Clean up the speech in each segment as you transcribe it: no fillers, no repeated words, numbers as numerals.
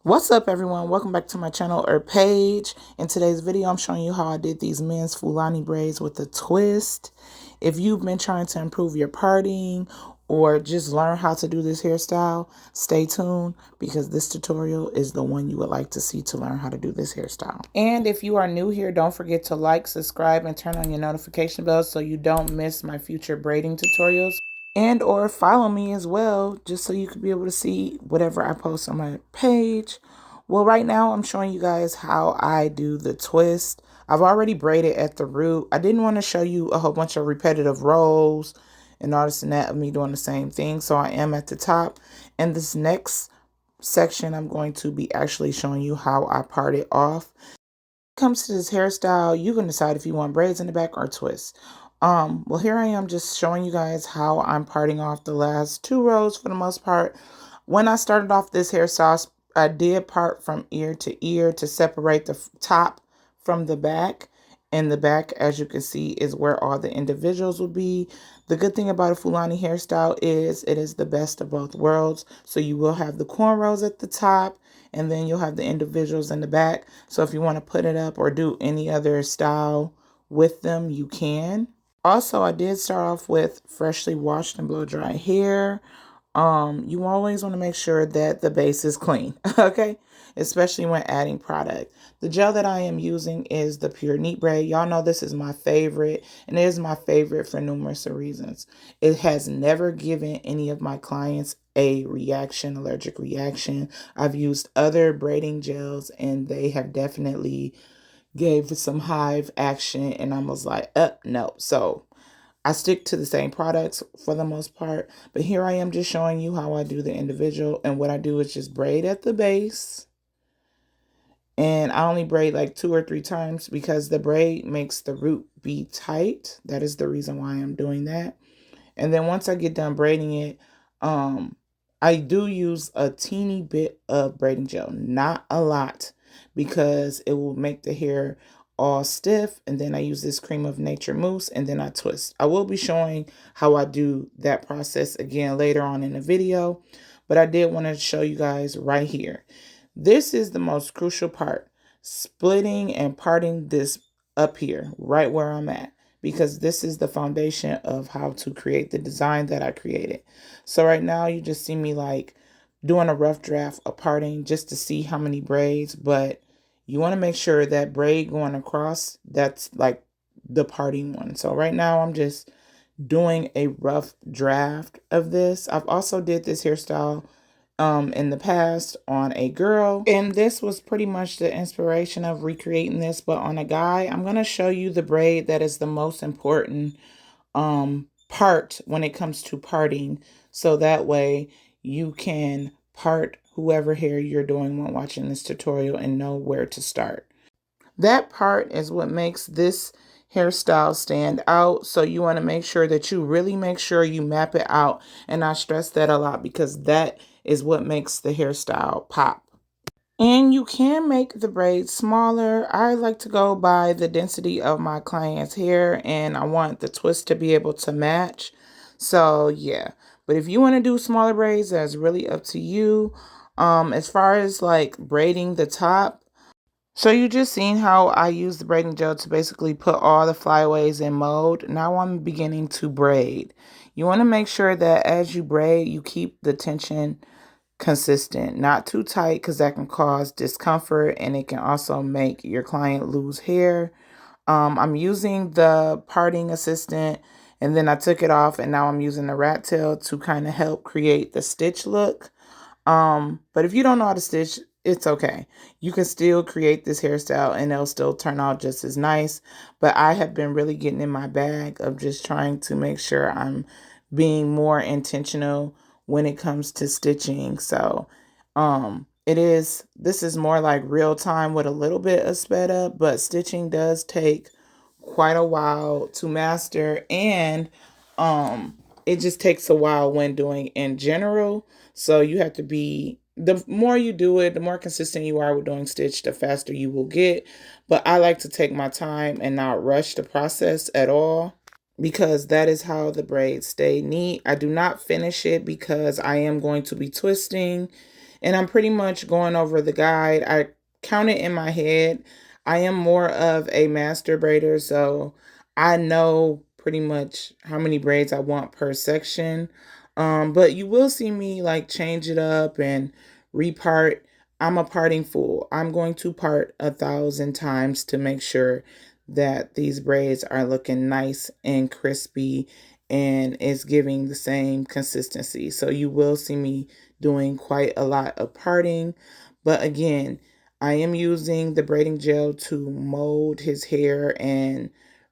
What's up, everyone? Welcome back to my channel or page. In today's video, I'm showing you how I did these men's Fulani braids with a twist. If you've been trying to improve your parting or just learn how to do this hairstyle, stay tuned because this tutorial is the one you would like to see to learn how to do this hairstyle. And if you are new here, don't forget to like, subscribe, and turn on your notification bell so you don't miss my future braiding tutorials. And or follow me as well, just so you can be able to see whatever I post on my page. Well, right now I'm showing you guys how I do the twist. I've already braided at the root. I didn't want to show you a whole bunch of repetitive rolls and all this and that of me doing the same thing. So I am at the top. And this next section, I'm going to be actually showing you how I part it off. When it comes to this hairstyle, you can decide if you want braids in the back or twists. Well, here I am just showing you guys how I'm parting off the last two rows for the most part. When I started off this hairstyle, I did part from ear to ear to separate the top from the back. And the back, as you can see, is where all the individuals will be. The good thing about a Fulani hairstyle is it is the best of both worlds. So you will have the cornrows at the top, and then you'll have the individuals in the back. So if you want to put it up or do any other style with them, you can. Also, I did start off with freshly washed and blow dry hair. You always want to make sure that the base is clean, okay? Especially when adding product. The gel that I am using is the Pure Neat Braid. Y'all know this is my favorite, and it is my favorite for numerous reasons. It has never given any of my clients a reaction, allergic reaction. I've used other braiding gels, and they have definitely gave some hive action, and I was like, no. So I stick to the same products for the most part, but here I am just showing you how I do the individual, and what I do is just braid at the base, and I only braid like 2 or 3 times because the braid makes the root be tight. That is the reason why I'm doing that. And then once I get done braiding it, I do use a teeny bit of braiding gel, not a lot, because it will make the hair all stiff. And then I use this cream of nature mousse, and then I twist. I will be showing how I do that process again later on in the video, but I did want to show you guys right here. This is the most crucial part, splitting and parting this up here, right where I'm at, because this is the foundation of how to create the design that I created. So right now you just see me like doing a rough draft of parting just to see how many braids, but you want to make sure that braid going across, that's like the parting one. So right now I'm just doing a rough draft of this. I've also did this hairstyle in the past on a girl, and this was pretty much the inspiration of recreating this, but on a guy. I'm going to show you the braid that is the most important part when it comes to parting, so that way you can part whoever hair you're doing when watching this tutorial and know where to start. That part is what makes this hairstyle stand out. So you want to make sure that you really make sure you map it out. And I stress that a lot because that is what makes the hairstyle pop. And you can make the braids smaller. I like to go by the density of my client's hair, and I want the twist to be able to match. So yeah, but if you want to do smaller braids, that's really up to you. As far as like braiding the top, so you just seen how I use the braiding gel to basically put all the flyaways in mold. Now I'm beginning to braid. You want to make sure that as you braid, you keep the tension consistent, not too tight, because that can cause discomfort and it can also make your client lose hair. I'm using the parting assistant, and then I took it off, and now I'm using the rat tail to kind of help create the stitch look. But if you don't know how to stitch, it's okay. You can still create this hairstyle and it'll still turn out just as nice. But I have been really getting in my bag of just trying to make sure I'm being more intentional when it comes to stitching. So, this is more like real time with a little bit of sped up, but stitching does take quite a while to master, and it just takes a while when doing in general. So you have to be, the more you do it, the more consistent you are with doing stitch, the faster you will get. But I like to take my time and not rush the process at all, because that is how the braids stay neat. I do not finish it because I am going to be twisting, And I'm pretty much going over the guide. I count it in my head. I am more of a master braider, so I know pretty much how many braids I want per section. But you will see me like change it up and repart. I'm a parting fool. I'm going to part 1,000 times to make sure that these braids are looking nice and crispy and it's giving the same consistency. So you will see me doing quite a lot of parting. But again, I am using the braiding gel to mold his hair and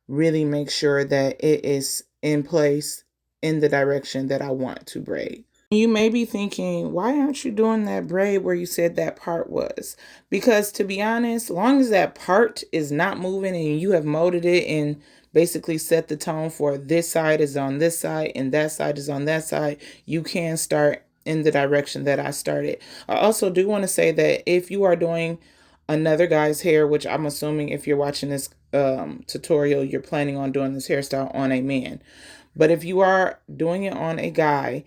really make sure that it is in place in the direction that I want to braid. You may be thinking, why aren't you doing that braid where you said that part was? Because to be honest, long as that part is not moving and you have molded it and basically set the tone for this side is on this side and that side is on that side, you can start in the direction that I started. I also do want to say that if you are doing another guy's hair, which I'm assuming if you're watching this tutorial, you're planning on doing this hairstyle on a man. But if you are doing it on a guy,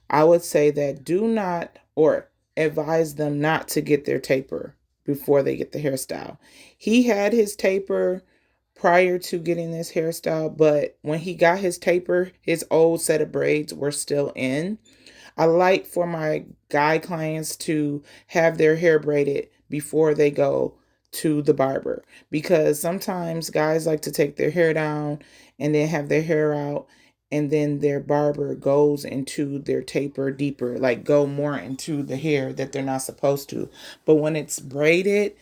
I would say that do not or advise them not to get their taper before they get the hairstyle. He had his taper prior to getting this hairstyle, but when he got his taper, his old set of braids were still in. I like for my guy clients to have their hair braided before they go to the barber because sometimes guys like to take their hair down and then have their hair out and then their barber goes into their taper deeper, like go more into the hair that they're not supposed to. But when it's braided,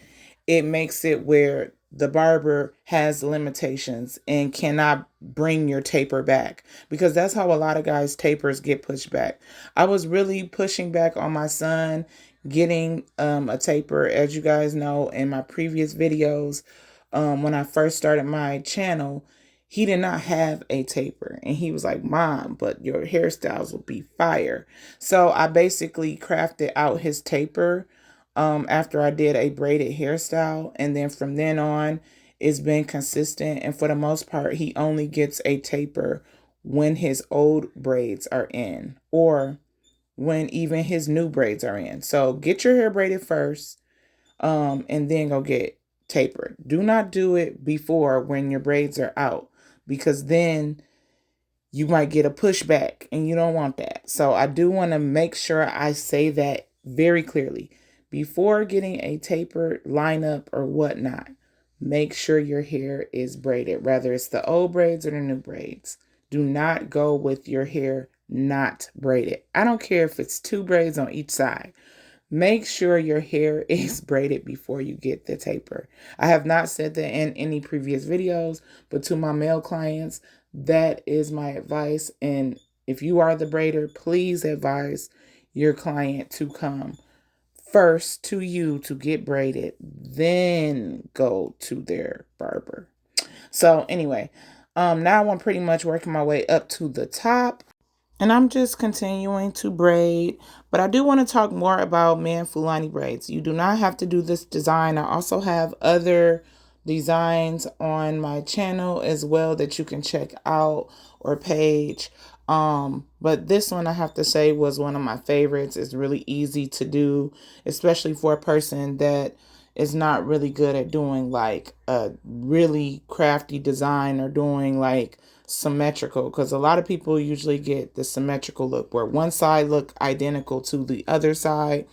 it makes it where the barber has limitations and cannot bring your taper back because that's how a lot of guys tapers get pushed back. I was really pushing back on my son getting a taper, as you guys know in my previous videos. When I first started my channel, he did not have a taper and he was like, Mom, but your hairstyles will be fire. So I basically crafted out his taper after I did a braided hairstyle. And then from then on, it's been consistent. And for the most part, he only gets a taper when his old braids are in or when even his new braids are in. So get your hair braided first and then go get tapered. Do not do it before when your braids are out because then you might get a pushback and you don't want that. So I do want to make sure I say that very clearly. Before getting a tapered lineup or whatnot, make sure your hair is braided, whether it's the old braids or the new braids. Do not go with your hair not braided. I don't care if it's 2 braids on each side. Make sure your hair is braided before you get the taper. I have not said that in any previous videos, but to my male clients, that is my advice. And if you are the braider, please advise your client to come first to you to get braided, then go to their barber. So anyway, now I'm pretty much working my way up to the top. And I'm just continuing to braid, but I do want to talk more about men Fulani braids. You do not have to do this design. I also have other designs on my channel as well that you can check out or page. But this one I have to say was one of my favorites. It's really easy to do, especially for a person that is not really good at doing like a really crafty design or doing like symmetrical, because a lot of people usually get the symmetrical look where one side look identical to the other side.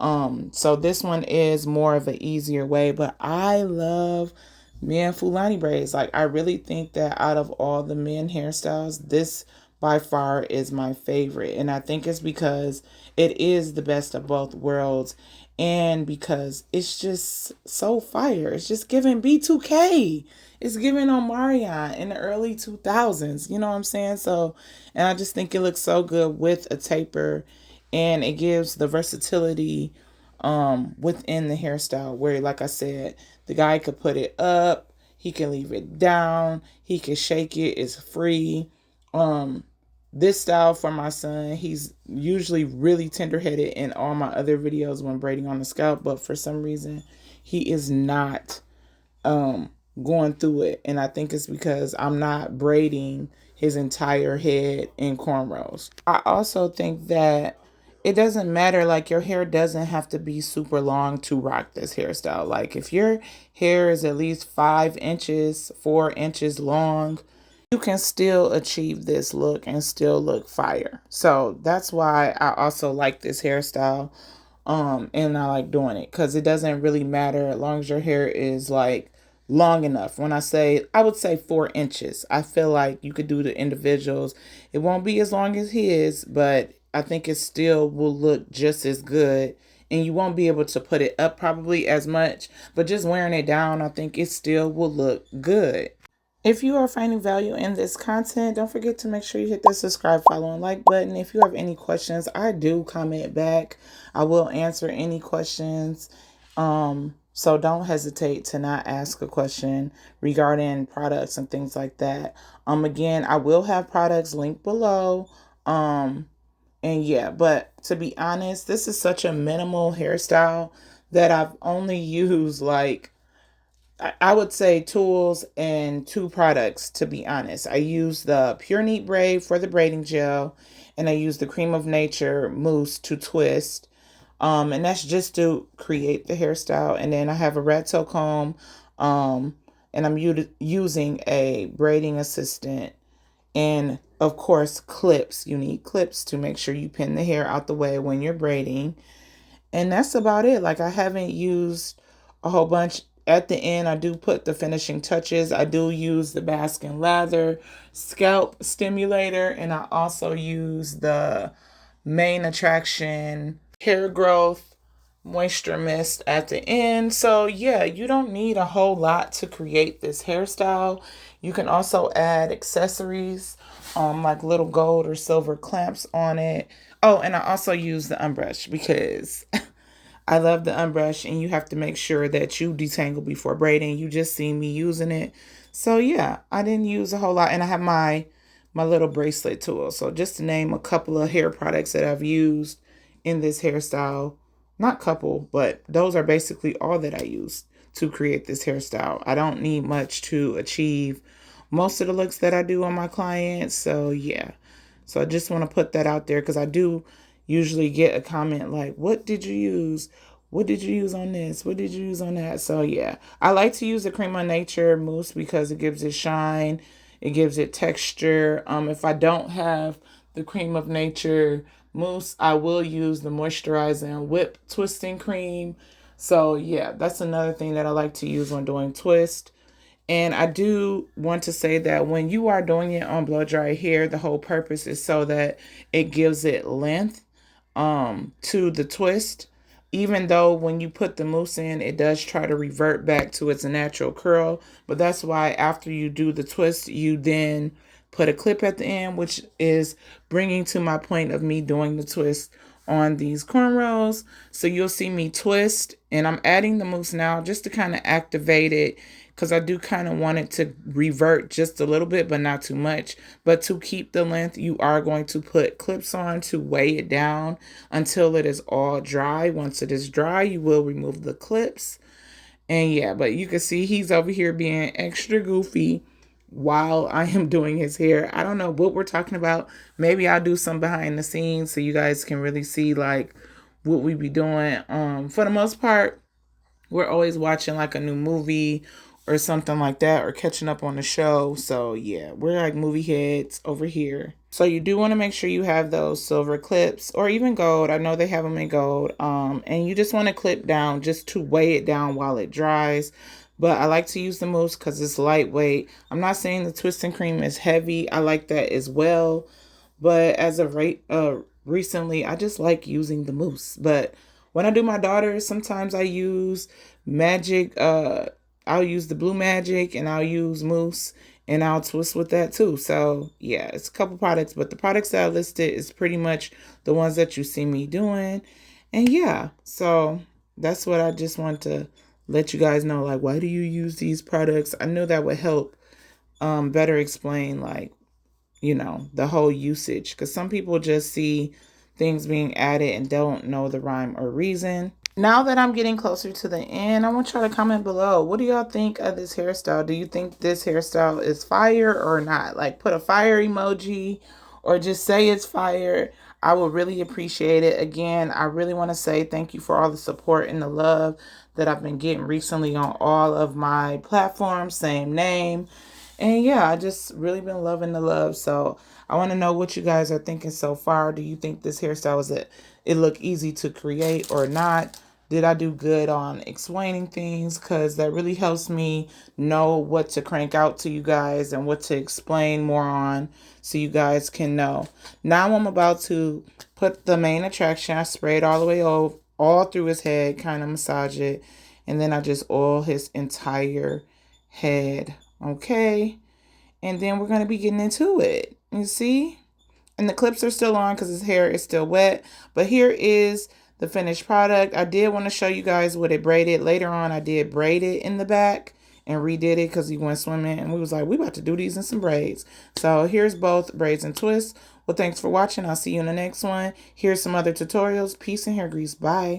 So this one is more of an easier way, but I love men Fulani braids. Like I really think that out of all the men hairstyles, this by far is my favorite. And I think it's because it is the best of both worlds and because it's just so fire. It's just giving B2K. It's giving Omarion in the early 2000s. You know what I'm saying? So, and I just think it looks so good with a taper and it gives the versatility within the hairstyle where, like I said, the guy could put it up, he can leave it down, he can shake it, it's free. This style for my son, he's usually really tender-headed in all my other videos when braiding on the scalp, but for some reason he is not going through it, and I think it's because I'm not braiding his entire head in cornrows. I also think that it doesn't matter. Like, your hair doesn't have to be super long to rock this hairstyle. Like, if your hair is at least 5 inches, 4 inches long, you can still achieve this look and still look fire. So that's why I also like this hairstyle. And I like doing it because it doesn't really matter as long as your hair is like long enough. When I say, I would say 4 inches. I feel like you could do the individuals. It won't be as long as his, but I think it still will look just as good. And you won't be able to put it up probably as much, but just wearing it down, I think it still will look good. If you are finding value in this content, don't forget to make sure you hit the subscribe, follow, and like button. If you have any questions, I do comment back. I will answer any questions. So don't hesitate to not ask a question regarding products and things like that. Again, I will have products linked below. And yeah, but to be honest, this is such a minimal hairstyle that I've only used like I would say tools and 2 products, to be honest. I use the Pure Neat Braid for the braiding gel, and I use the Cream of Nature mousse to twist. And that's just to create the hairstyle. And then I have a rat tail comb, and I'm using a braiding assistant. And of course, clips. You need clips to make sure you pin the hair out the way when you're braiding. And that's about it. Like, I haven't used a whole bunch. At the end, I do put the finishing touches. I do use the Baskin Lather scalp stimulator, and I also use the Main Attraction hair growth moisture mist at the end. So yeah, you don't need a whole lot to create this hairstyle. You can also add accessories, like little gold or silver clamps on it. Oh, and I also use the unbrush because I love the unbrush, and you have to make sure that you detangle before braiding. You just see me using it. So yeah, I didn't use a whole lot. And I have my little bracelet tool. So just to name a couple of hair products that I've used in this hairstyle. Not couple, but those are basically all that I use to create this hairstyle. I don't need much to achieve most of the looks that I do on my clients. So yeah. So I just want to put that out there because I do usually get a comment like, what did you use? What did you use on this? What did you use on that? So yeah, I like to use the Cream of Nature mousse because it gives it shine. It gives it texture. If I don't have the Cream of Nature mousse, I will use the moisturizing whip twisting cream. So yeah, that's another thing that I like to use when doing twist. And I do want to say that when you are doing it on blow dry hair, the whole purpose is so that it gives it length to the twist. Even though when you put the mousse in, it does try to revert back to its natural curl. But that's why after you do the twist, you then put a clip at the end, which is bringing to my point of me doing the twist on these cornrows. So you'll see me twist, and I'm adding the mousse now just to kind of activate it, because I do kind of want it to revert just a little bit, but not too much. But to keep the length, you are going to put clips on to weigh it down until it is all dry. Once it is dry, you will remove the clips. And yeah, but you can see he's over here being extra goofy while I am doing his hair. I don't know what we're talking about. Maybe I'll do some behind the scenes so you guys can really see like what we be doing. For the most part, we're always watching like a new movie or something like that, or catching up on the show. So yeah, we're like movie heads over here. So you do want to make sure you have those silver clips or even gold. I know they have them in gold. And you just want to clip down just to weigh it down while it dries. But I like to use the mousse because it's lightweight. I'm not saying the twisting cream is heavy. I like that as well. But as of recently, I just like using the mousse. But when I do my daughters, sometimes I use magic. I'll use the blue magic, and I'll use mousse, and I'll twist with that too. So yeah, it's a couple products, but the products that I listed is pretty much the ones that you see me doing. And yeah, so that's what I just want to let you guys know. Like, why do you use these products? I know that would help better explain, like, you know, the whole usage, because some people just see things being added and don't know the rhyme or reason. Now that I'm getting closer to the end, I want y'all to comment below. What do y'all think of this hairstyle? Do you think this hairstyle is fire or not? Like, put a fire emoji or just say it's fire. I would really appreciate it. Again, I really want to say thank you for all the support and the love that I've been getting recently on all of my platforms, same name. And yeah, I just really been loving the love. So I want to know what you guys are thinking so far. Do you think this hairstyle it look easy to create or not? Did I do good on explaining things? Because that really helps me know what to crank out to you guys and what to explain more on so you guys can know. Now I'm about to put the main attraction. I sprayed all the way over, all through his head, kind of massage it. And then I just oil his entire head. Okay. And then we're going to be getting into it. You see? And the clips are still on because his hair is still wet. But here is the finished product. I did want to show you guys what it braided. Later on, I did braid it in the back and redid it because he went swimming. And we was like, we about to do these in some braids. So here's both braids and twists. Well, thanks for watching. I'll see you in the next one. Here's some other tutorials. Peace and hair grease. Bye.